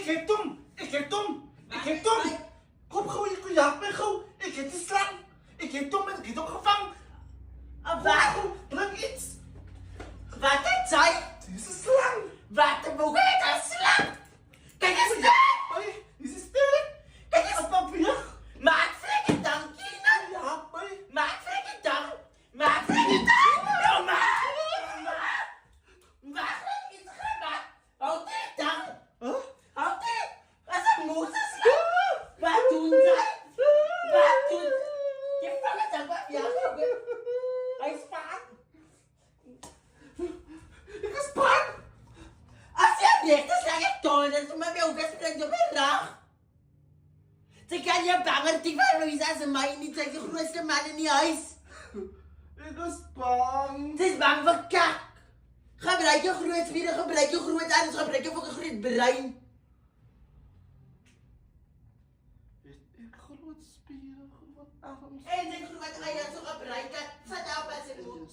Ik heb Tom! Ik heb Tom! Ik heb Tom! Kom gauw, je jaagt mij gauw! Ik heb die slang! Ik heb Tom en ik heb hem gevangen! Wat? Breng iets! Wat het zei? Dit is een slang! Wat de boek heet een slang? Kijk eens Ja, daar! hoi! Dit is sterk! Kijk eens! Een papier! Maak flikker dan, Kina! Ja, hoi! Maak flikker dan! Maak flikker dan! Nou, maak! Maak flikker dan! Houd dit dan! Huh? Houd dit! Wat een moederslang! Wat doen zij? Wat doen zij? Je vangt het op, ja, hij is vaak. Ik is bang! Als je niet te zeggen tonen, dan moet je ook eens spreken op mijn rug. Ze kan je banger die van Louisa en mij niet zijn de grootste man in die huis. Ik is bang! Ze is bang voor kak. Gebruik je groot spieren, gebruik je groot alles, gebruik je voor een groot brein. Ik groot spieren, groot arms. En de groot eieren zo gebruiken, vertel wat ze moet.